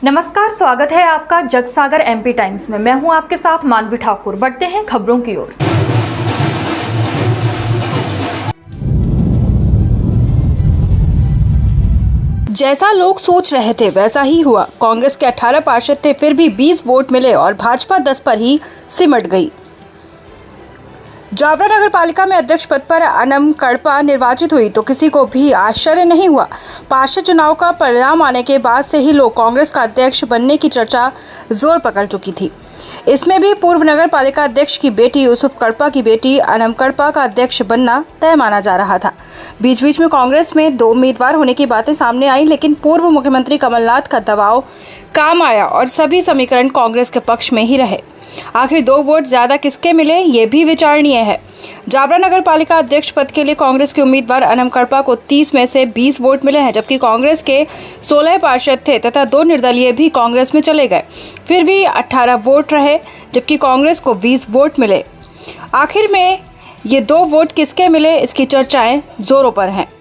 नमस्कार, स्वागत है आपका जगसागर एमपी टाइम्स में। मैं हूं आपके साथ मानवी ठाकुर। बढ़ते हैं खबरों की ओर। जैसा लोग सोच रहे थे वैसा ही हुआ। कांग्रेस के 18 पार्षद थे, फिर भी 20 वोट मिले और भाजपा 10 पर ही सिमट गई। जावरा नगर पालिका में अध्यक्ष पद पर अनम कड़पा निर्वाचित हुई तो किसी को भी आश्चर्य नहीं हुआ। पार्षद चुनाव का परिणाम आने के बाद से ही लोग कांग्रेस का अध्यक्ष बनने की चर्चा जोर पकड़ चुकी थी। इसमें भी पूर्व नगर पालिका अध्यक्ष की बेटी यूसुफ कड़पा की बेटी अनम कड़पा का अध्यक्ष बनना तय माना जा रहा था। बीच बीच में कांग्रेस में 2 उम्मीदवार होने की बातें सामने आई, लेकिन पूर्व मुख्यमंत्री कमलनाथ का दबाव काम आया और सभी समीकरण कांग्रेस के पक्ष में ही रहे। आखिर 2 वोट ज्यादा किसके मिले, ये भी विचारणीय है। जावरा नगर पालिका अध्यक्ष पद के लिए कांग्रेस के उम्मीदवार अनम कड़पा को 30 में से 20 वोट मिले हैं, जबकि कांग्रेस के 16 पार्षद थे तथा 2 निर्दलीय भी कांग्रेस में चले गए। फिर भी 18 वोट रहे, जबकि कांग्रेस को 20 वोट मिले। आखिर में ये 2 वोट किसके मिले, इसकी चर्चाएं जोरों पर हैं।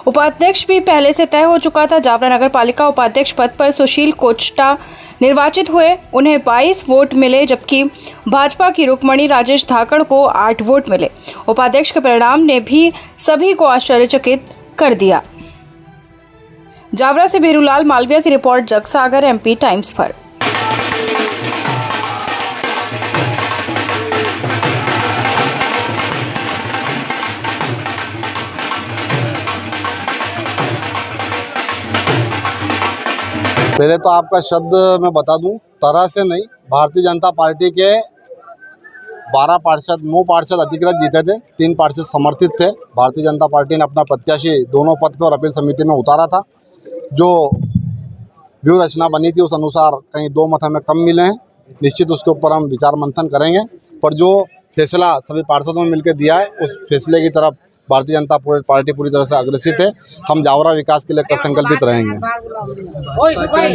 उपाध्यक्ष भी पहले से तय हो चुका था। जावरा नगर पालिका उपाध्यक्ष पद पर सुशील कोचटा निर्वाचित हुए, उन्हें 22 वोट मिले, जबकि भाजपा की रुक्मणी राजेश धाकड़ को 8 वोट मिले। उपाध्यक्ष के परिणाम ने भी सभी को आश्चर्यचकित कर दिया। जावरा से भेरूलाल मालविया की रिपोर्ट, जगसागर एमपी टाइम्स पर। पहले तो आपका शब्द मैं बता दूं, तरह से नहीं। भारतीय जनता पार्टी के 12 पार्षद, 9 पार्षद अधिकृत जीते थे, 3 पार्षद समर्थित थे। भारतीय जनता पार्टी ने अपना प्रत्याशी दोनों पद पर अपील समिति में उतारा था। जो व्यूह रचना बनी थी उस अनुसार कहीं 2 मत हमें कम मिले हैं। निश्चित उसके ऊपर हम विचार मंथन करेंगे, पर जो फैसला सभी पार्षदों ने मिलकर दिया है उस फैसले की तरफ भारतीय जनता पार्टी पूरी तरह से अग्रसित है। हम जावरा विकास के लिए संकल्पित रहेंगे।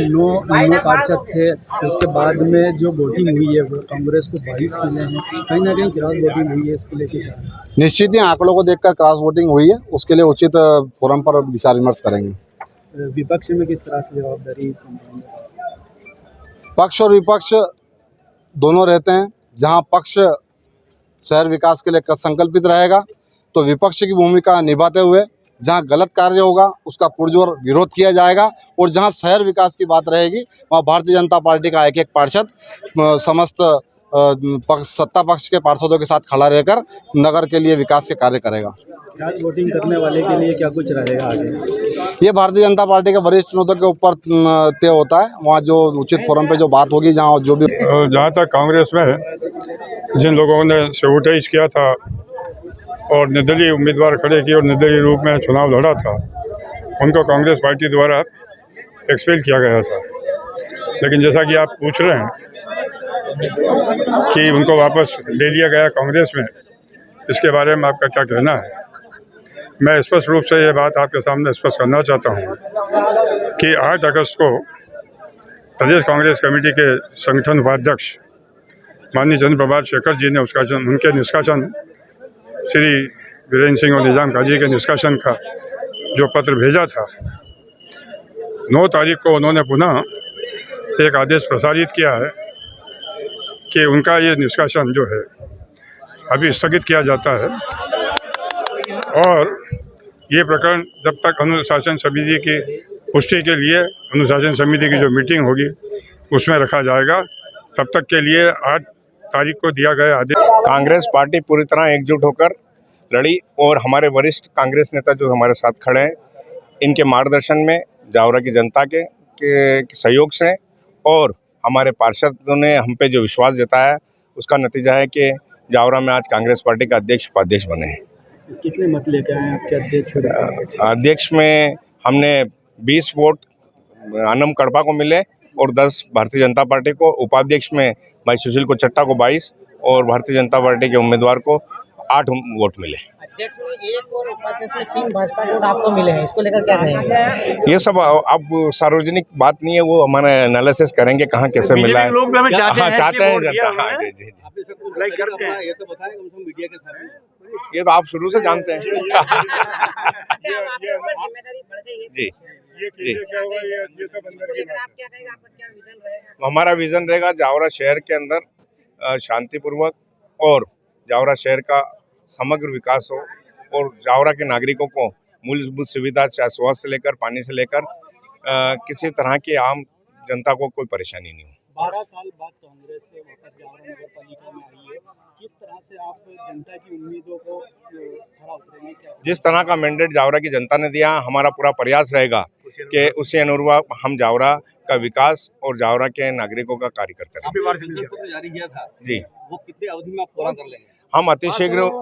9 पार्षद थे, उसके बाद में जो वोटिंग हुई है वो कांग्रेस को 22 मिले हैं। कहीं ना कहीं क्रॉस वोटिंग हुई है, इसके लिए निश्चित ही आंकड़ों को देखकर क्रॉस वोटिंग हुई है, उसके लिए उचित फोरम पर विचार विमर्श करेंगे। विपक्ष में किस तरह से जवाबदारी संभालेंगे? पक्ष और विपक्ष दोनों रहते हैं। जहां पक्ष शहर विकास के लिए संकल्पित रहेगा तो विपक्ष की भूमिका निभाते हुए जहां गलत कार्य होगा उसका पुरजोर विरोध किया जाएगा, और जहां शहर विकास की बात रहेगी वहां भारतीय जनता पार्टी का एक पार्षद समस्त सत्ता पक्ष के पार्षदों के साथ खड़ा रहकर नगर के लिए विकास के कार्य करेगा। क्रॉस वोटिंग करने वाले के लिए क्या कुछ रहेगा आगे? ये भारतीय जनता पार्टी के वरिष्ठ नेताओं के ऊपर तय होता है। वहाँ जो उचित फोरम पे जो बात होगी, जहाँ जो भी। जहाँ तक कांग्रेस में जिन लोगों ने सेवोटाइज किया था और निर्दलीय उम्मीदवार खड़े किए और निर्दलीय रूप में चुनाव लड़ा था, उनको कांग्रेस पार्टी द्वारा एक्सपेल किया गया था। लेकिन जैसा कि आप पूछ रहे हैं कि उनको वापस ले लिया गया कांग्रेस में, इसके बारे में आपका क्या कहना है? मैं स्पष्ट रूप से ये बात आपके सामने स्पष्ट करना चाहता हूँ कि 8 अगस्त को प्रदेश कांग्रेस कमेटी के संगठन उपाध्यक्ष माननीय चंद्र प्रभात शेखर जी ने उनके निष्कासन, श्री वीरेंद्र सिंह और निजाम काजी के निष्कासन का जो पत्र भेजा था, 9 तारीख को उन्होंने पुनः एक आदेश प्रसारित किया है कि उनका ये निष्कासन जो है अभी स्थगित किया जाता है, और ये प्रकरण जब तक अनुशासन समिति की पुष्टि के लिए अनुशासन समिति की जो मीटिंग होगी उसमें रखा जाएगा। तब तक के लिए 8 तारीख को दिया गया आदेश। कांग्रेस पार्टी पूरी तरह एकजुट होकर लड़ी, और हमारे वरिष्ठ कांग्रेस नेता जो हमारे साथ खड़े हैं, इनके मार्गदर्शन में, जावरा की जनता के सहयोग से और हमारे पार्षदों ने हम पे जो विश्वास जताया, उसका नतीजा है कि जावरा में आज कांग्रेस पार्टी का अध्यक्ष उपाध्यक्ष बने हैं। कितने मत लेकर आए आपके अध्यक्ष? अध्यक्ष में हमने 20 वोट अनम कड़पा को मिले और 10 भारतीय जनता पार्टी को। उपाध्यक्ष में भाई सुशील को चट्टा को 22 और भारतीय जनता पार्टी के उम्मीदवार को 8 वोट मिले। अध्यक्ष में 1 और उपाध्यक्ष में 3 भाजपा वोट आपको मिले हैं, इसको लेकर क्या कहेंगे? ये सब अब सार्वजनिक बात नहीं है, वो हमारे एनालिसिस करेंगे कहाँ कैसे मिला है। लोग भी हमें चाहते हैं चाहते हैं जी। आपने सबको लाइक करते हैं, ये तो बताएं कम से कम मीडिया के सामने। ये तो आप शुरू से जानते हैं। अच्छा, अब आपके ऊपर जिम्मेदारी बढ़ गई है जी। जी। क्या हुआ ये सब अंदर की बात आप क्या कहेंगे, आपका क्या विजन रहेगा? हमारा विज़न रहेगा जावरा शहर के अंदर शांतिपूर्वक और जावरा शहर का समग्र विकास हो और जावरा के नागरिकों को मूलभूत सुविधा चाहे स्वास्थ्य से लेकर पानी से लेकर किसी तरह की आम जनता को कोई परेशानी नहीं हो। 12 साल बाद कांग्रेस से वापस जावरा नगर पालिका में आई है, किस तरह से आप जनता की उम्मीदों को खरा उतरेंगे? क्या जिस तरह का मैंडेट जावरा की जनता ने दिया, हमारा पूरा प्रयास रहेगा कि उसी अनुरूप हम जावरा का विकास और जावरा के नागरिकों का कार्य करते रहें। अभी संकल्प पत्र जारी किया था जी, वो कितने अवधि में आप पूरा कर लेंगे? हम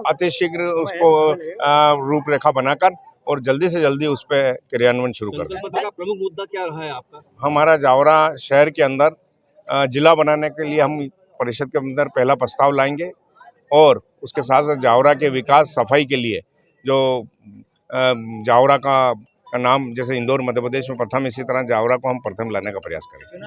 अतिशीघ्र उसको रूपरेखा बनाकर और जल्दी से जल्दी उस पर क्रियान्वयन शुरू कर दें। संकल्प पत्र का प्रमुख मुद्दा क्या रहा है आपका? हमारा जावरा शहर के अंदर जिला बनाने के लिए हम परिषद के अंदर पहला प्रस्ताव लाएंगे और उसके साथ साथ जावरा के विकास सफाई के लिए जो जावरा का नाम जैसे इंदौर मध्य प्रदेश में प्रथम, इसी तरह जावरा को हम प्रथम लाने का प्रयास करेंगे।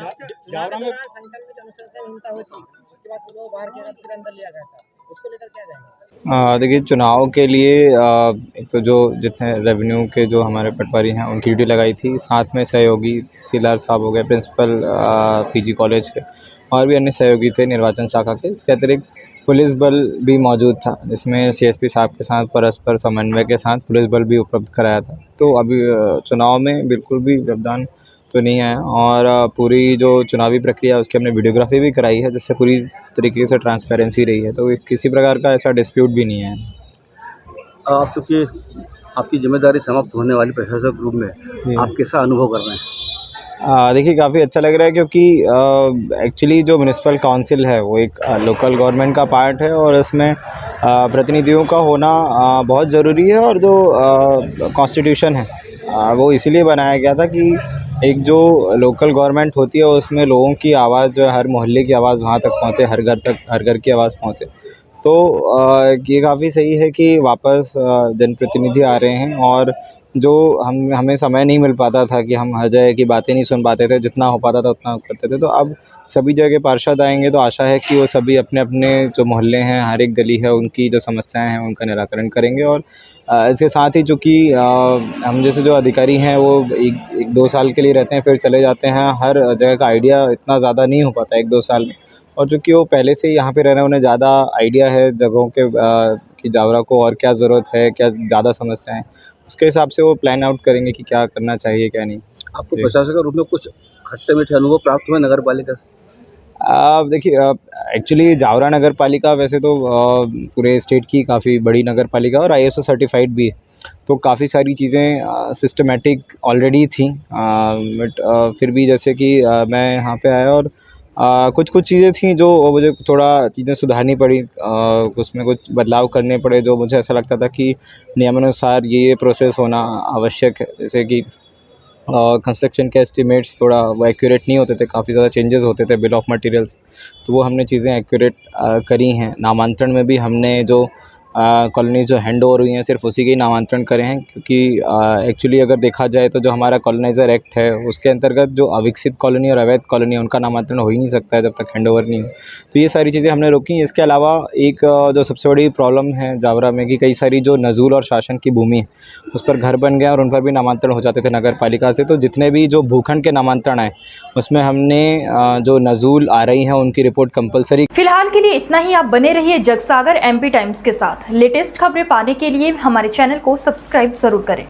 जावरा में संकल्प के अनुसार से हिंसा हुई थी, उसके बाद वो बाहर किया फिर अंदर लिया गया था, उसको लेकर क्या कहेंगे? देखिए, चुनाव के लिए एक तो जो जितने रेवेन्यू के जो हमारे पटवारी हैं उनकी ड्यूटी लगाई थी, साथ में सहयोगी सीलार साहब हो गए, प्रिंसिपल पीजी कॉलेज के, और भी अन्य सहयोगी थे निर्वाचन शाखा के। इसके अतिरिक्त पुलिस बल भी मौजूद था, जिसमें सीएसपी साहब के साथ परस्पर समन्वय के साथ पुलिस बल भी उपलब्ध कराया था। तो अभी चुनाव में बिल्कुल भी व्यवधान तो नहीं आया और पूरी जो चुनावी प्रक्रिया उसकी हमने वीडियोग्राफी भी कराई है, जिससे पूरी तरीके से ट्रांसपेरेंसी रही है, तो किसी प्रकार का ऐसा डिस्प्यूट भी नहीं है। आप चूँकि आपकी जिम्मेदारी समाप्त होने वाली प्रशासक ग्रुप में आप कैसा अनुभव कर रहे हैं? देखिए, काफ़ी अच्छा लग रहा है क्योंकि एक्चुअली जो म्यूनिसिपल काउंसिल है वो एक लोकल गवर्नमेंट का पार्ट है और इसमें प्रतिनिधियों का होना बहुत ज़रूरी है। और जो कॉन्स्टिट्यूशन है वो इसीलिए बनाया गया था कि एक जो लोकल गवर्नमेंट होती है उसमें लोगों की आवाज़ जो है, हर मोहल्ले की आवाज़ वहाँ तक पहुँचे, हर घर तक, हर घर की आवाज़ पहुँचे। तो ये काफ़ी सही है कि वापस जनप्रतिनिधि आ रहे हैं और जो हमें समय नहीं मिल पाता था कि हम हर जगह की बातें नहीं सुन पाते थे, जितना हो पाता था उतना करते थे, तो अब सभी जगह पार्षद आएंगे तो आशा है कि वो सभी अपने अपने जो मोहल्ले हैं, हर एक गली है, उनकी जो समस्याएं हैं उनका निराकरण करेंगे। और इसके साथ ही चूँकि हम जैसे जो अधिकारी हैं वो एक दो साल के लिए रहते हैं फिर चले जाते हैं, हर जगह का आइडिया इतना ज़्यादा नहीं हो पाता एक दो साल में, और चूँकि वो पहले से ही यहाँ पे रह रहे हैं उन्हें ज़्यादा आइडिया है जगहों के कि जावरा को और क्या ज़रूरत है, क्या ज़्यादा समस्याएं हैं, उसके हिसाब से वो प्लान आउट करेंगे कि क्या करना चाहिए क्या नहीं। आपको प्रशासक के रूप में कुछ खट्टे मीठे अनुभव प्राप्त हुए नगर पालिका से? देखिए, एक्चुअली जावरा नगर पालिका वैसे तो पूरे स्टेट की काफ़ी बड़ी नगर पालिका और ISO सर्टिफाइड भी है, तो काफ़ी सारी चीज़ें सिस्टमेटिक ऑलरेडी थी। बट फिर भी जैसे कि मैं यहाँ पे आया और कुछ चीज़ें थी जो मुझे थोड़ा चीज़ें सुधारनी पड़ी, उसमें कुछ बदलाव करने पड़े, जो मुझे ऐसा लगता था कि नियमानुसार ये प्रोसेस होना आवश्यक है। जैसे कि कंस्ट्रक्शन के एस्टिमेट्स थोड़ा वो एक्यूरेट नहीं होते थे, काफ़ी ज़्यादा चेंजेस होते थे बिल ऑफ मटेरियल्स, तो वो हमने चीज़ें एक्यूरेट करी हैं। नामांतरण में भी हमने जो कॉलोनीज़ जो हैंड ओवर हुई हैं सिर्फ उसी के ही नामांतरण करे हैं, क्योंकि एक्चुअली अगर देखा जाए तो जो हमारा कॉलोनाइज़र एक्ट है उसके अंतर्गत जो अविकसित कॉलोनी और अवैध कॉलोनी उनका नामांतरण हो ही नहीं सकता है जब तक हैंड ओवर नहीं हो। तो ये सारी चीज़ें हमने रोकी। इसके अलावा एक जो सबसे बड़ी प्रॉब्लम है जावरा में कि कई सारी जो नज़ूल और शासन की भूमि है उस पर घर बन गए और उन पर भी नामांतरण हो जाते थे नगर पालिका से, तो जितने भी जो भूखंड के नामांतरण आए उसमें हमने जो नज़ूल आ रही हैं उनकी रिपोर्ट कंपलसरी। फिलहाल के लिए इतना ही। आप बने रहिए जगसागर MP टाइम्स के साथ। लेटेस्ट खबरें पाने के लिए हमारे चैनल को सब्सक्राइब जरूर करें।